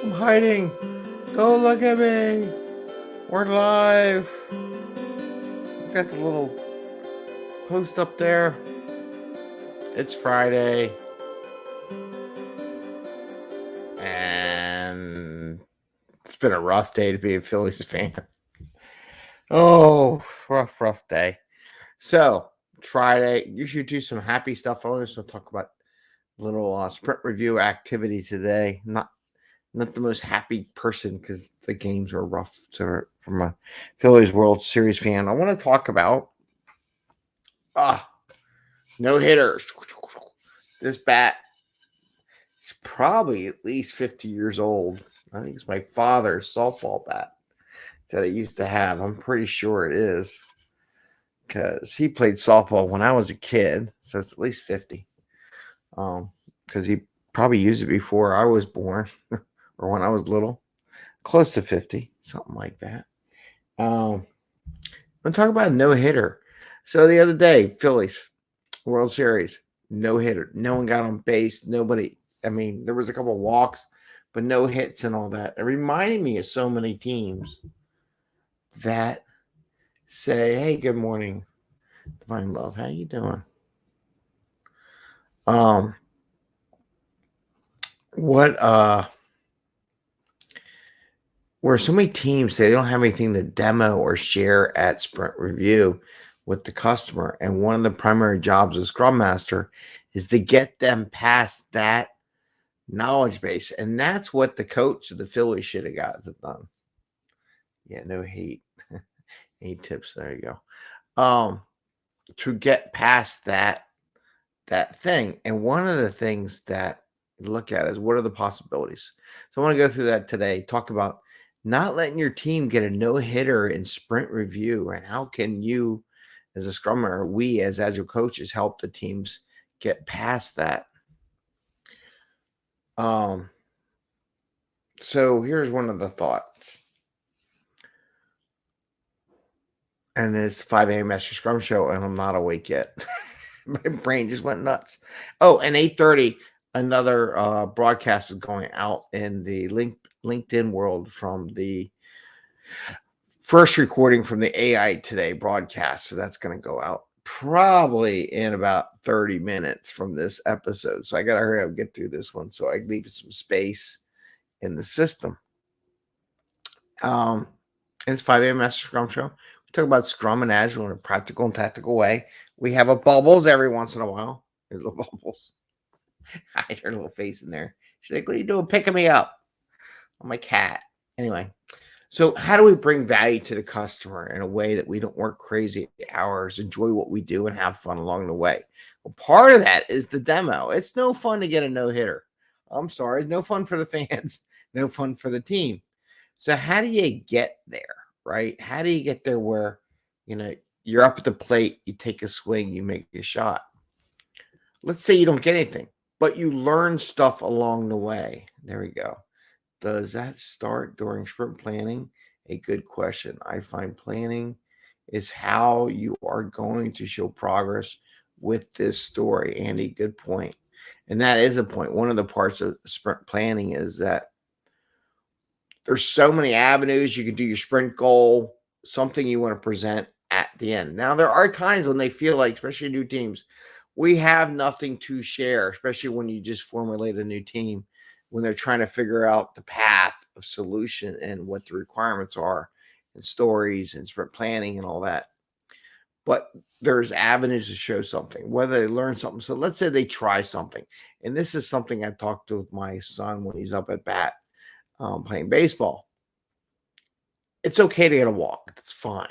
I'm hiding. Go look at me. We're live. Got the little post up there. It's Friday. And it's been a rough day to be a Phillies fan. Oh, rough day. So, Friday, you should do some happy stuff. I just want to talk about a little sprint review activity today. Not the most happy person because the games are rough. So from a Phillies World Series fan, I want to talk about no hitters. This bat is probably at least 50 years old. I think it's my father's softball bat that I used to have. I'm pretty sure it is because he played softball when I was a kid, so it's at least 50. Because he probably used it before I was born or when I was little, close to 50, something like that. I'm talking about a no hitter. So the other day, Phillies World Series, no hitter. No one got on base. Nobody. I mean, there was a couple of walks, but no hits and all that. It reminded me of so many teams that say, "Hey, good morning, Divine Love. How you doing?" Um, what where so many teams say they don't have anything to demo or share at sprint review with the customer, and one of the primary jobs of Scrum Master is to get them past that knowledge base, and that's what the coach of the Phillies should have got done. Yeah, no hate, hate tips. There you go. To get past that thing, and one of the things that you look at is what are the possibilities. So I want to go through that today. Talk about not letting your team get a no hitter in sprint review, and how can you, as a scrummer, we as Agile coaches, help the teams get past that. So here's one of the thoughts. And it's 5 a.m. Mester Scrum Show, and I'm not awake yet. My brain just went nuts. Oh, and 8:30, another broadcast is going out in the LinkedIn world from the first recording from the AI Today broadcast. So that's going to go out probably in about 30 minutes from this episode. So I got to hurry up and get through this one so I leave some space in the system. It's 5 a.m. Master Scrum Show. We talk about Scrum and Agile in a practical and tactical way. We have a bubbles every once in a while. There's little bubbles. Hide her little face in there. She's like, "What are you doing picking me up?" I'm my cat. Anyway, so how do we bring value to the customer in a way that we don't work crazy hours, enjoy what we do, and have fun along the way? Well, part of that is the demo. It's no fun to get a no hitter. I'm sorry. It's no fun for the fans, no fun for the team. So how do you get there, right? How do you get there where, you're up at the plate, you take a swing, you make a shot. Let's say you don't get anything, but you learn stuff along the way. There we go. Does that start during sprint planning? A good question. I find planning is how you are going to show progress with this story. Andy, good point. And that is a point. One of the parts of sprint planning is that there's so many avenues. You can do your sprint goal, something you want to present at the end. Now, there are times when they feel like, especially new teams, we have nothing to share, especially when you just formulate a new team, when they're trying to figure out the path of solution and what the requirements are and stories and sprint planning and all that. But there's avenues to show something, whether they learn something. So let's say they try something. And this is something I talked to with my son when he's up at bat playing baseball. It's okay to get a walk. That's fine.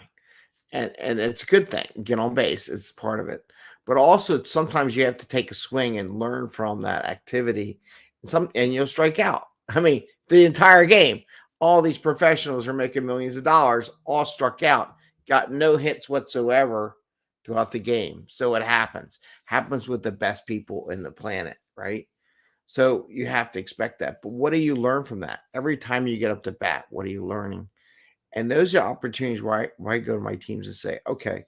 And it's a good thing. Get on base. It's part of it. But also sometimes you have to take a swing and learn from that activity. And you'll strike out. I mean, the entire game, all these professionals are making millions of dollars, all struck out, got no hits whatsoever throughout the game. So it happens with the best people in the planet, right? So you have to expect that. But what do you learn from that? Every time you get up to bat, what are you learning? And those are opportunities where I go to my teams and say, okay,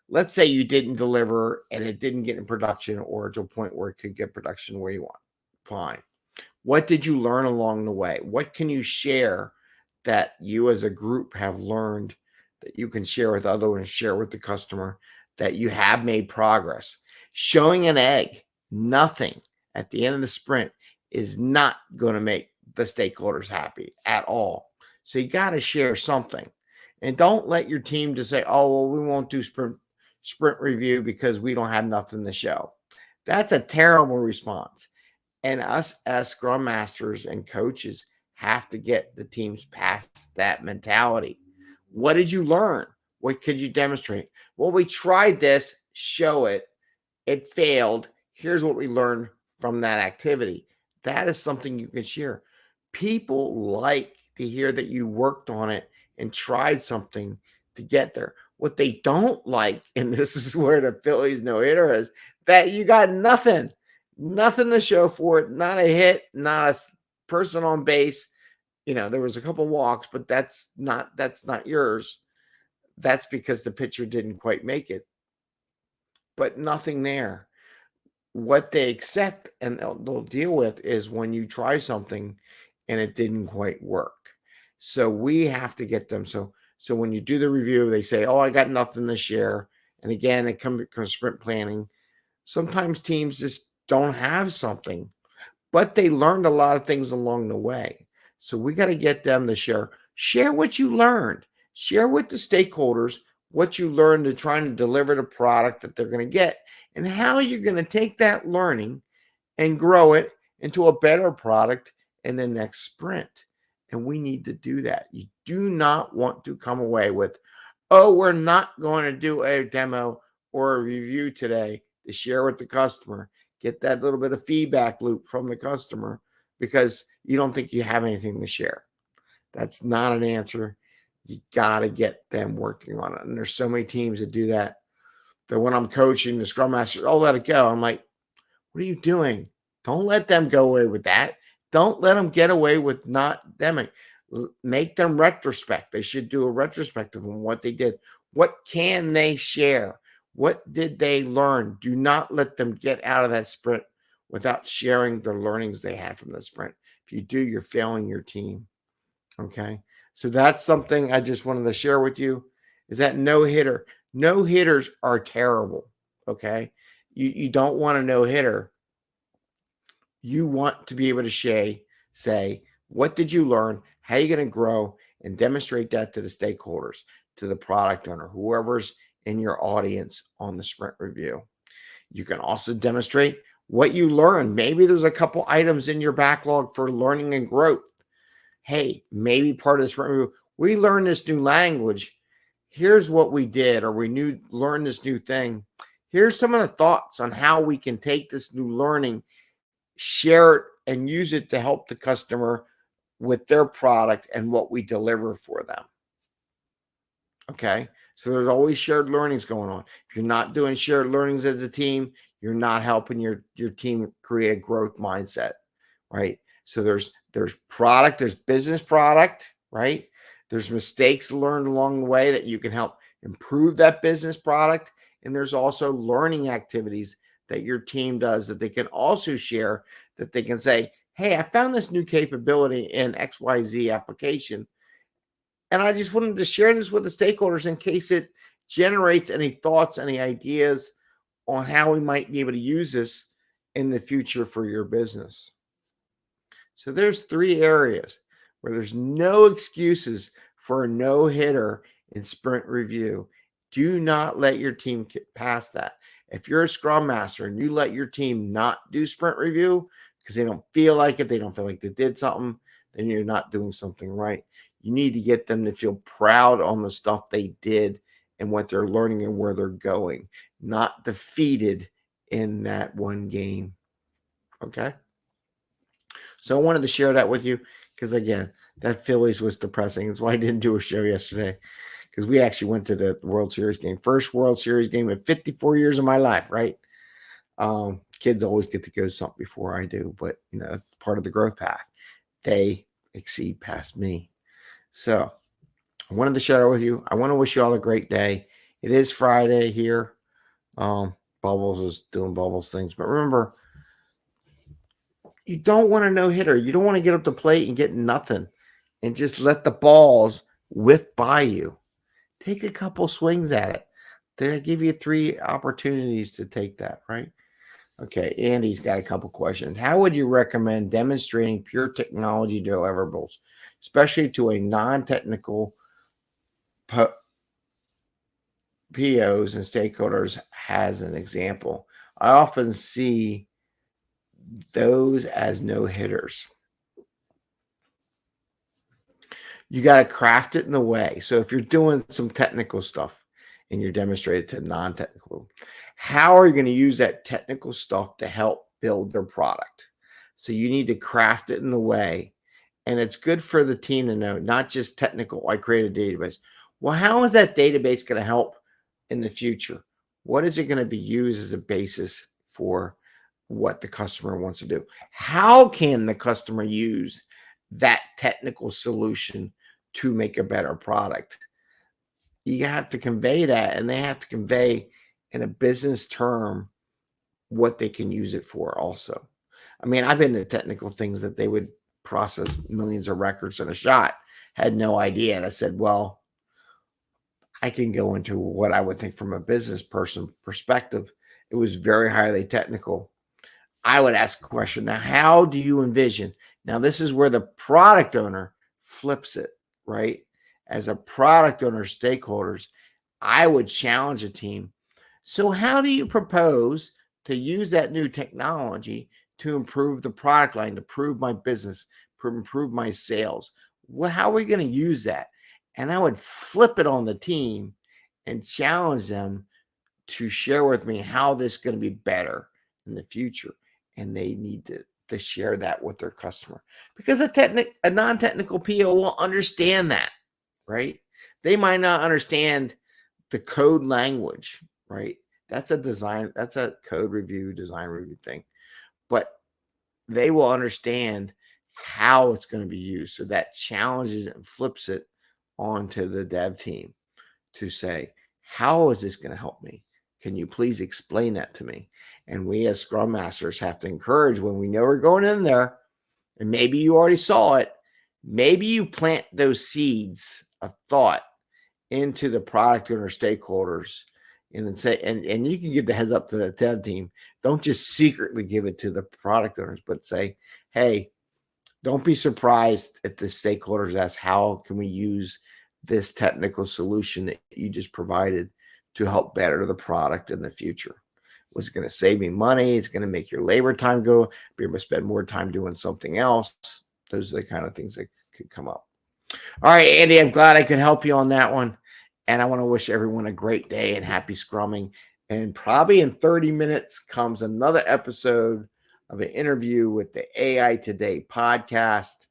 let's say you didn't deliver and it didn't get in production or to a point where it could get production where you want. Fine. What did you learn along the way? What can you share that you as a group have learned that you can share with others and share with the customer that you have made progress? Showing an egg, nothing at the end of the sprint is not going to make the stakeholders happy at all. So you got to share something. And don't let your team just say, oh, well, we won't do sprint review because we don't have nothing to show. That's a terrible response. And us as Scrum Masters and coaches have to get the teams past that mentality. What did you learn? What could you demonstrate? Well, we tried this, show it. It failed. Here's what we learned from that activity. That is something you can share. People like to hear that you worked on it and tried something to get there. What they don't like, and this is where the Phillies no-hitter is, that you got nothing to show for it. Not a hit, not a person on base. There was a couple walks, but that's not yours. That's because the pitcher didn't quite make it. But nothing there. What they accept and they'll deal with is when you try something and it didn't quite work. So we have to get them. So when you do the review, they say, oh, I got nothing to share. And again, it comes sprint planning. Sometimes teams just don't have something, but they learned a lot of things along the way. So we got to get them to share what you learned, share with the stakeholders what you learned to try to deliver the product that they're going to get and how you're going to take that learning and grow it into a better product in the next sprint. And we need to do that. You do not want to come away with, oh, we're not going to do a demo or a review today to share with the customer. Get that little bit of feedback loop from the customer because you don't think you have anything to share. That's not an answer. You got to get them working on it. And there's so many teams that do that. But when I'm coaching the Scrum Masters, oh, let it go. I'm like, what are you doing? Don't let them go away with that. Don't let them get away with not demming. Make them retrospect. They should do a retrospective on what they did. What can they share? What did they learn? Do not let them get out of that sprint without sharing the learnings they had from the sprint. If you do, you're failing your team. Okay. So that's something I just wanted to share with you is that no-hitter. No-hitters are terrible. Okay. You don't want a no-hitter. You want to be able to say, what did you learn? How are you going to grow and demonstrate that to the stakeholders, to the product owner, whoever's in your audience on the sprint review. You can also demonstrate what you learned. Maybe there's a couple items in your backlog for learning and growth. Hey, maybe part of the sprint review, we learned this new language. Here's what we did, or we learned this new thing. Here's some of the thoughts on how we can take this new learning, share it, and use it to help the customer with their product and what we deliver for them. Okay. So there's always shared learnings going on. If you're not doing shared learnings as a team, you're not helping your team create a growth mindset, right? So there's product, there's business product, right? There's mistakes learned along the way that you can help improve that business product. And there's also learning activities that your team does that they can also share, that they can say, hey, I found this new capability in XYZ application. And I just wanted to share this with the stakeholders in case it generates any thoughts, any ideas on how we might be able to use this in the future for your business. So there's 3 areas where there's no excuses for a no-hitter in sprint review. Do not let your team get past that. If you're a Scrum Master and you let your team not do sprint review because they don't feel like it, they don't feel like they did something, then you're not doing something right. You need to get them to feel proud on the stuff they did and what they're learning and where they're going, not defeated in that one game. Okay? So I wanted to share that with you because, again, that Phillies was depressing. That's why I didn't do a show yesterday, because we actually went to the World Series game. First World Series game in 54 years of my life, right? Kids always get to go to something before I do, but, it's part of the growth path. They exceed past me. So I wanted to share it with you. I want to wish you all a great day. It is Friday here. Bubbles is doing Bubbles things. But remember, You don't want a no-hitter. You don't want to get up the plate and get nothing and just let the balls whiff by you. Take a couple swings at it. They give you 3 opportunities to take that, right? Okay, Andy's got a couple questions. How would you recommend demonstrating pure technology deliverables, especially to a non-technical POs and stakeholders as an example? I often see those as no-hitters. You got to craft it in a way. So if you're doing some technical stuff and you're demonstrating to non-technical, how are you going to use that technical stuff to help build their product? So you need to craft it in a way, and it's good for the team to know, not just technical. I create a database. Well, how is that database going to help in the future? What is it going to be used as a basis for what the customer wants to do? How can the customer use that technical solution to make a better product? You have to convey that, and they have to convey in a business term what they can use it for also. I mean, I've been to technical things that they would process millions of records in a shot, had no idea. And I said, well, I can go into what I would think from a business person perspective. It was very highly technical. I would ask a question. Now, how do you envision? Now, this is where the product owner flips it, right? As a product owner, stakeholders, I would challenge a team. So, how do you propose to use that new technology to improve the product line, to improve my business, improve my sales? Well, how are we going to use that? And I would flip it on the team and challenge them to share with me how this is going to be better in the future. And they need to share that with their customer, because a non-technical PO will understand that, right? They might not understand the code language, right? That's a code review, design review thing, but they will understand how it's going to be used. So that challenges and flips it onto the dev team to say, how is this going to help me? Can you please explain that to me? And we as Scrum Masters have to encourage, when we know we're going in there, and maybe you already saw it, maybe you plant those seeds of thought into the product owner stakeholders, and then say, and you can give the heads up to the dev team. Don't just secretly give it to the product owners, but say, hey, don't be surprised if the stakeholders ask, how can we use this technical solution that you just provided to help better the product in the future? Was it going to save me money? It's going to make your labor time go. Be able to spend more time doing something else. Those are the kind of things that could come up. All right, Andy, I'm glad I could help you on that one. And I want to wish everyone a great day and happy scrumming. And probably in 30 minutes comes another episode of an interview with the AI Today podcast.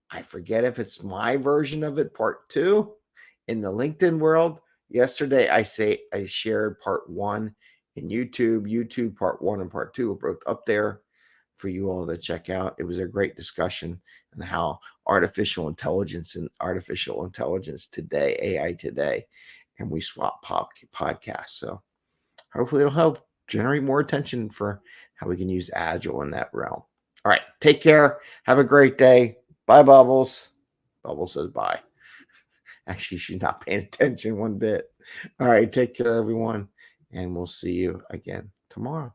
I forget if it's my version of it, part 2 in the LinkedIn world. Yesterday, I shared part 1 in YouTube. YouTube part 1 and part 2 are both up there for you all to check out. It was a great discussion on how artificial intelligence today, AI today, and we swap podcasts. So hopefully it'll help generate more attention for how we can use Agile in that realm. All right, take care. Have a great day. Bye, Bubbles. Bubbles says bye. Actually, she's not paying attention one bit. All right, take care, everyone, and we'll see you again tomorrow.